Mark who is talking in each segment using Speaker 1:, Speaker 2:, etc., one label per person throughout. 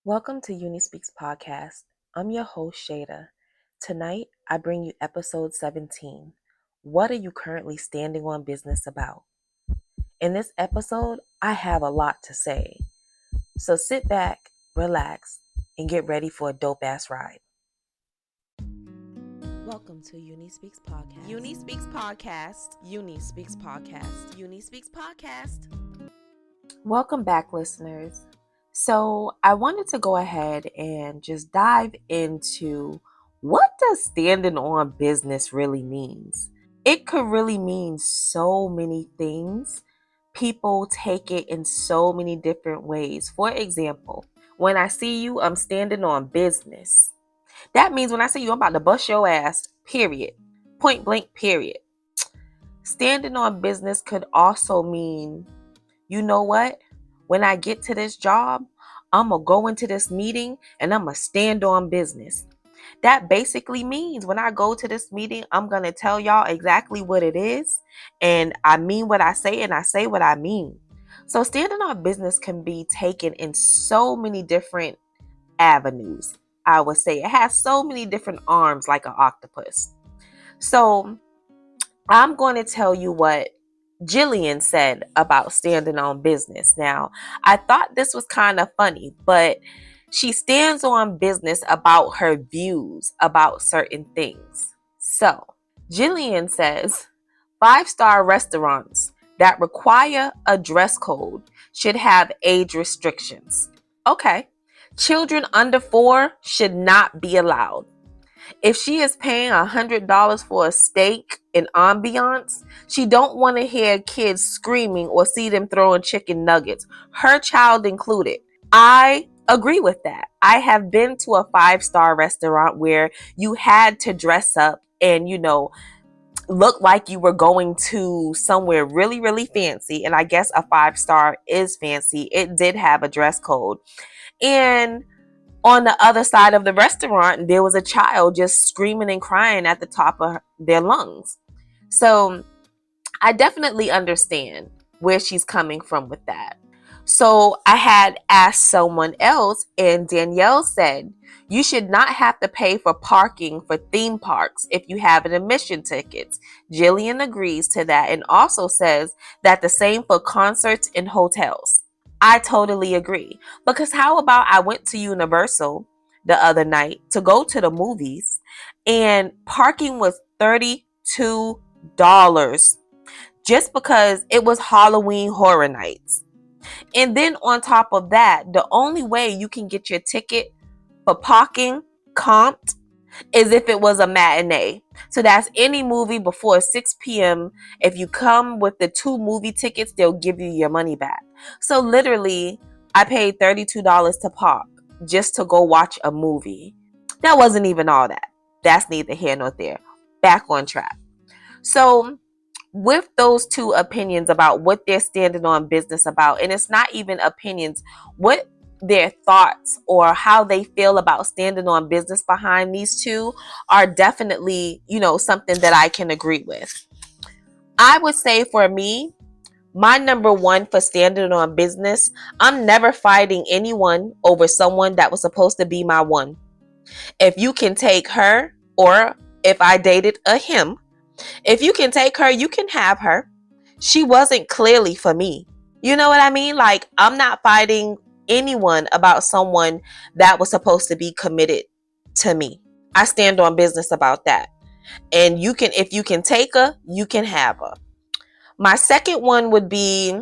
Speaker 1: Welcome to Uni Speaks Podcast. I'm your host, Shada. Tonight, I bring you episode 17. What are you currently standing on business about? In this episode, I have a lot to say. So sit back, relax, and get ready for a dope ass ride. Welcome to Uni Speaks Podcast.
Speaker 2: Uni Speaks Podcast.
Speaker 1: Uni Speaks Podcast.
Speaker 2: Uni Speaks Podcast.
Speaker 1: Welcome back, listeners. So I wanted to go ahead and just dive into what does standing on business really means. It could really mean so many things. People take it in so many different ways. For example, when I see you, I'm standing on business. That means when I see you, I'm about to bust your ass, period. Point blank, period. Standing on business could also mean, you know what? When I get to this job, I'm going to go into this meeting and I'm going to stand on business. That basically means when I go to this meeting, I'm going to tell y'all exactly what it is. And I mean what I say and I say what I mean. So standing on business can be taken in so many different avenues. I would say it has so many different arms like an octopus. So I'm going to tell you what Jillian said about standing on business. Now, I thought this was kind of funny, but she stands on business about her views about certain things. So, Jillian says 5-star restaurants that require a dress code should have age restrictions. Okay. Children under 4 should not be allowed. If she is paying $100 for a steak and ambiance, she don't want to hear kids screaming or see them throwing chicken nuggets, her child included. I agree with that. I have been to a 5-star restaurant where you had to dress up and, look like you were going to somewhere really, really fancy. And I guess a 5-star is fancy. It did have a dress code. And on the other side of the restaurant, there was a child just screaming and crying at the top of their lungs. So I definitely understand where she's coming from with that. So I had asked someone else, and Danielle said, you should not have to pay for parking for theme parks if you have an admission ticket. Jillian agrees to that and also says that the same for concerts and hotels. I totally agree. Because how about I went to Universal the other night to go to the movies and parking was $32 just because it was Halloween Horror Nights. And then on top of that, the only way you can get your ticket for parking comped is if it was a matinee. So that's any movie before 6 p.m. If you come with the 2 movie tickets, they'll give you your money back. So literally, I paid $32 to park just to go watch a movie. That wasn't even all that. That's neither here nor there. Back on track. So with those 2 opinions about what they're standing on business about, and it's not even opinions, what their thoughts or how they feel about standing on business behind these 2 are definitely, something that I can agree with. I would say for me, my number 1 for standing on business, I'm never fighting anyone over someone that was supposed to be my one. If you can take her, or if I dated a him, if you can take her, you can have her. She wasn't clearly for me. You know what I mean? Like, I'm not fighting anyone about someone that was supposed to be committed to me. I stand on business about that. And if you can take her, you can have her. My second one would be,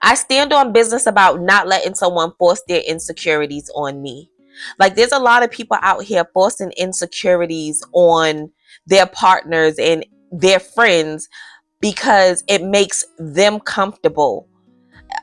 Speaker 1: I stand on business about not letting someone force their insecurities on me. Like, there's a lot of people out here forcing insecurities on their partners and their friends because it makes them comfortable.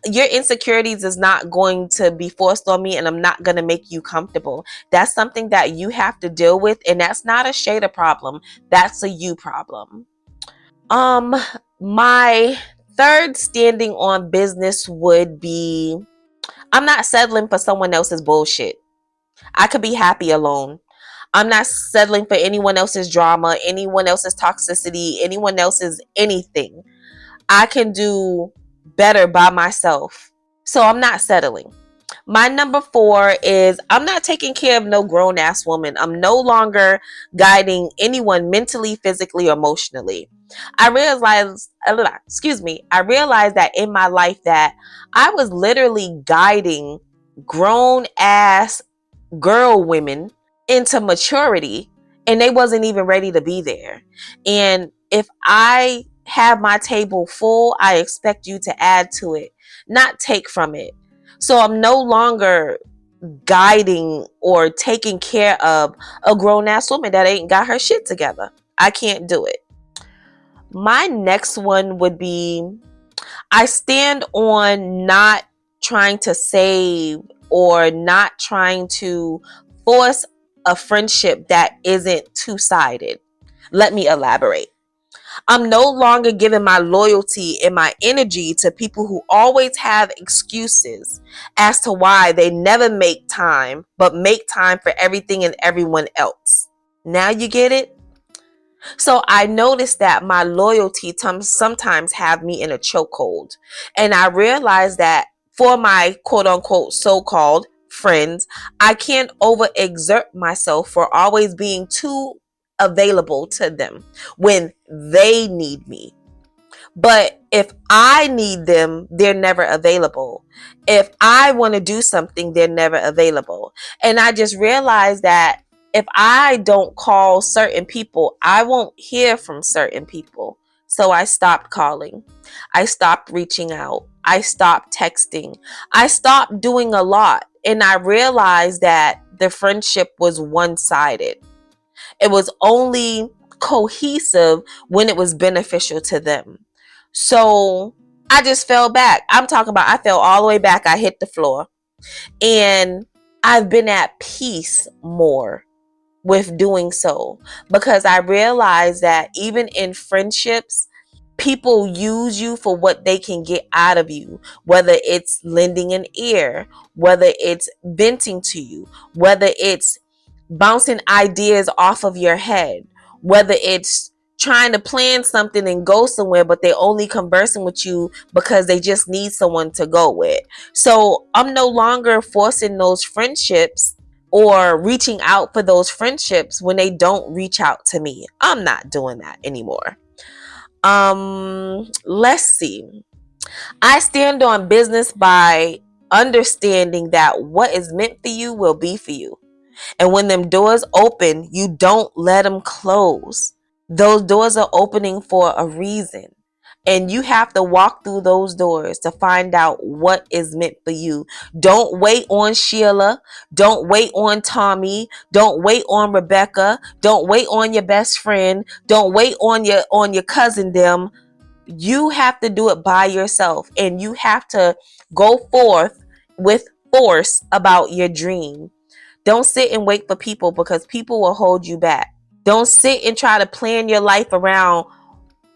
Speaker 1: Your insecurities is not going to be forced on me, and I'm not going to make you comfortable. That's something that you have to deal with, and that's not a Shada problem. That's a you problem. My third standing on business would be, I'm not settling for someone else's bullshit. I could be happy alone. I'm not settling for anyone else's drama, anyone else's toxicity, anyone else's anything. I can do better by myself. So I'm not settling. My number 4 is I'm not taking care of no grown ass woman. I'm no longer guiding anyone mentally, physically, or emotionally. I I realized that in my life that I was literally guiding grown ass girl women into maturity and they wasn't even ready to be there. And if I have my table full, I expect you to add to it, not take from it. So I'm no longer guiding or taking care of a grown ass woman that ain't got her shit together. I can't do it. My next one would be I stand on not trying to save or not trying to force a friendship that isn't two-sided. Let me elaborate. I'm no longer giving my loyalty and my energy to people who always have excuses as to why they never make time, but make time for everything and everyone else. Now you get it? So I noticed that my loyalty sometimes have me in a chokehold. And I realized that for my quote unquote so-called friends, I can't overexert myself for always being too available to them when they need me. But if I need them, they're never available. If I want to do something, they're never available. And I just realized that if I don't call certain people, I won't hear from certain people. So I stopped calling. I stopped reaching out. I stopped texting. I stopped doing a lot. And I realized that the friendship was one-sided. It was only cohesive when it was beneficial to them. So I just fell back. I'm talking about I fell all the way back. I hit the floor. And I've been at peace more with doing so because I realized that even in friendships, people use you for what they can get out of you, whether it's lending an ear, whether it's venting to you, whether it's bouncing ideas off of your head, whether it's trying to plan something and go somewhere, but they're only conversing with you because they just need someone to go with. So I'm no longer forcing those friendships or reaching out for those friendships when they don't reach out to me. I'm not doing that anymore. Let's see. I stand on business by understanding that what is meant for you will be for you. And when them doors open, you don't let them close. Those doors are opening for a reason. And you have to walk through those doors to find out what is meant for you. Don't wait on Sheila. Don't wait on Tommy. Don't wait on Rebecca. Don't wait on your best friend. Don't wait on your cousin them. You have to do it by yourself. And you have to go forth with force about your dream. Don't sit and wait for people because people will hold you back. Don't sit and try to plan your life around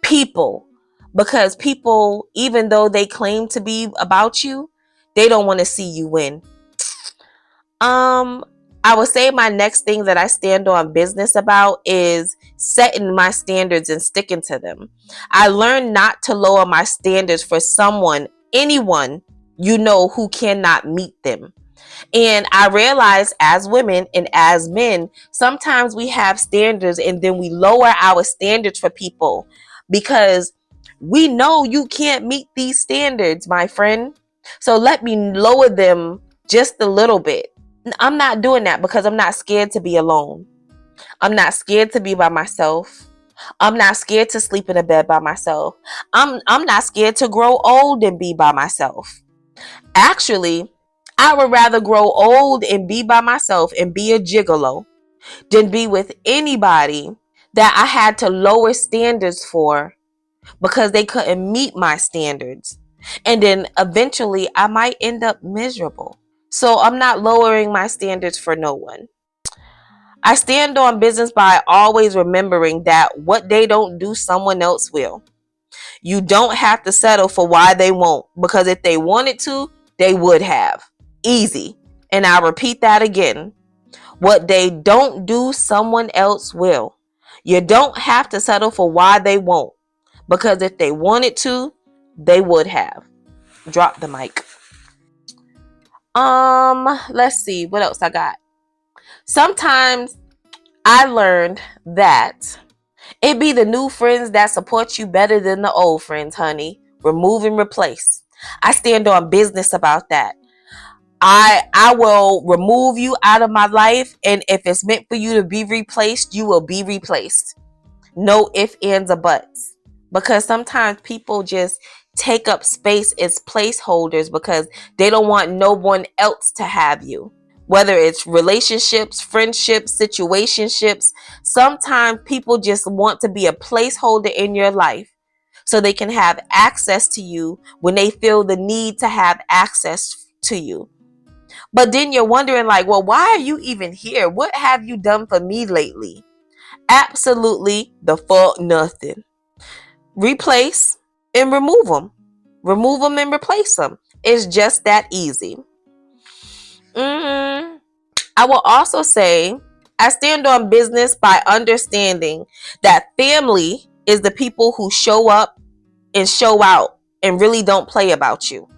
Speaker 1: people because people, even though they claim to be about you, they don't want to see you win. I would say my next thing that I stand on business about is setting my standards and sticking to them. I learned not to lower my standards for anyone who cannot meet them. And I realize as women and as men, sometimes we have standards and then we lower our standards for people because we know you can't meet these standards, my friend. So let me lower them just a little bit. I'm not doing that because I'm not scared to be alone. I'm not scared to be by myself. I'm not scared to sleep in a bed by myself. I'm not scared to grow old and be by myself. Actually, I would rather grow old and be by myself and be a gigolo than be with anybody that I had to lower standards for because they couldn't meet my standards. And then eventually I might end up miserable. So I'm not lowering my standards for no one. I stand on business by always remembering that what they don't do, someone else will. You don't have to settle for why they won't, because if they wanted to, they would have. Easy. And I'll repeat that again. What they don't do, someone else will. You don't have to settle for why they won't, because if they wanted to, they would have. Drop the mic. Let's see what else I got. Sometimes I learned that it be the new friends that support you better than the old friends, honey. Remove and replace. I stand on business about that. I will remove you out of my life, and if it's meant for you to be replaced, you will be replaced. No ifs, ands, or buts. Because sometimes people just take up space as placeholders because they don't want no one else to have you. Whether it's relationships, friendships, situationships, sometimes people just want to be a placeholder in your life so they can have access to you when they feel the need to have access to you. But then you're wondering, like, well, why are you even here? What have you done for me lately? Absolutely the fuck nothing. Replace and remove them. Remove them and replace them. It's just that easy. I will also say I stand on business by understanding that family is the people who show up and show out and really don't play about you.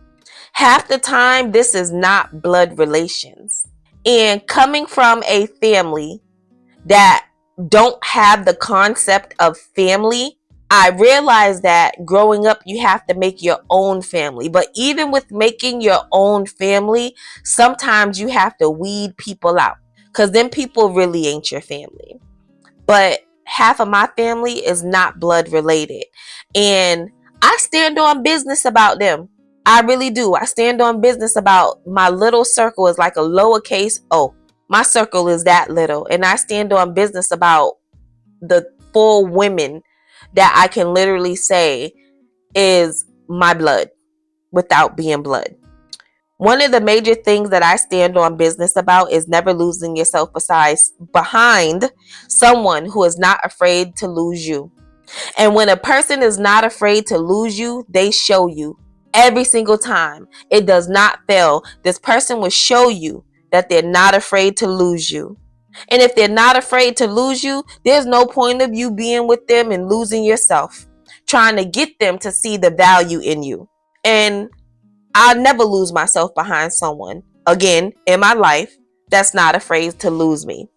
Speaker 1: Half the time, this is not blood relations. And coming from a family that don't have the concept of family, I realized that growing up, you have to make your own family. But even with making your own family, sometimes you have to weed people out because then people really ain't your family. But half of my family is not blood related. And I stand on business about them. I really do. I stand on business about my little circle is like a lowercase o. My circle is that little. And I stand on business about the full women that I can literally say is my blood without being blood. One of the major things that I stand on business about is never losing yourself behind someone who is not afraid to lose you. And when a person is not afraid to lose you, they show you every single time. It does not fail. This person will show you that they're not afraid to lose you. And if they're not afraid to lose you, there's no point of you being with them and losing yourself, trying to get them to see the value in you. And I'll never lose myself behind someone again in my life that's not afraid to lose me.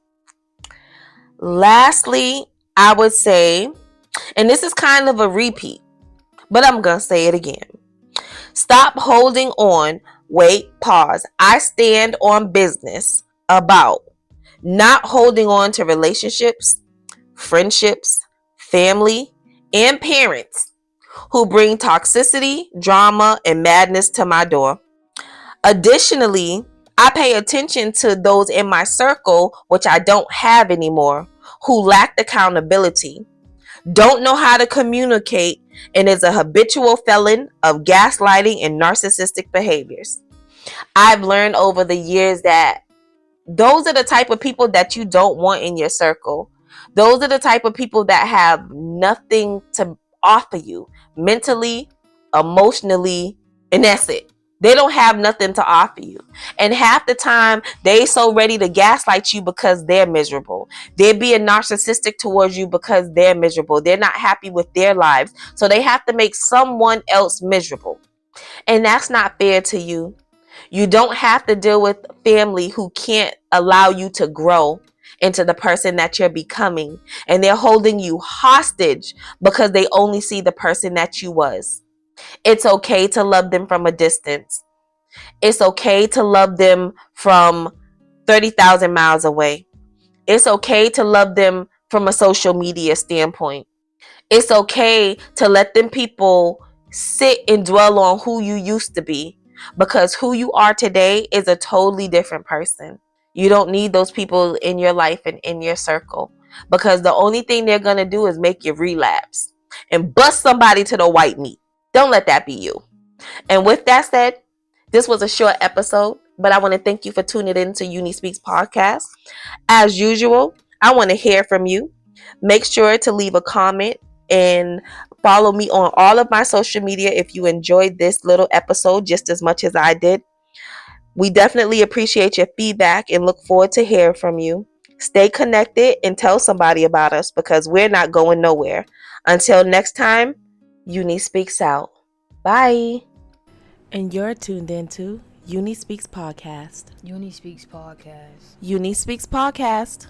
Speaker 1: Lastly, I would say, and this is kind of a repeat, but I'm going to say it again. Stop holding on. Wait, pause. I stand on business about not holding on to relationships, friendships, family, and parents who bring toxicity, drama, and madness to my door. Additionally, I pay attention to those in my circle, which I don't have anymore, who lack accountability, don't know how to communicate, and is a habitual felon of gaslighting and narcissistic behaviors. I've learned over the years that those are the type of people that you don't want in your circle. Those are the type of people that have nothing to offer you mentally, emotionally, and that's it. They don't have nothing to offer you. And half the time, they so ready to gaslight you because they're miserable. They're being narcissistic towards you because they're miserable. They're not happy with their lives. So they have to make someone else miserable. And that's not fair to you. You don't have to deal with family who can't allow you to grow into the person that you're becoming. And they're holding you hostage because they only see the person that you was. It's okay to love them from a distance. It's okay to love them from 30,000 miles away. It's okay to love them from a social media standpoint. It's okay to let them people sit and dwell on who you used to be, because who you are today is a totally different person. You don't need those people in your life and in your circle, because the only thing they're going to do is make you relapse and bust somebody to the white meat. Don't let that be you. And with that said, this was a short episode, but I want to thank you for tuning in to Uni Speaks podcast. As usual, I want to hear from you. Make sure to leave a comment and follow me on all of my social media if you enjoyed this little episode just as much as I did. We definitely appreciate your feedback and look forward to hearing from you. Stay connected and tell somebody about us, because we're not going nowhere. Until next time, Uni Speaks out. Bye.
Speaker 2: And you're tuned into
Speaker 1: Uni Speaks Podcast.
Speaker 3: Uni Speaks Podcast.
Speaker 1: Uni Speaks Podcast.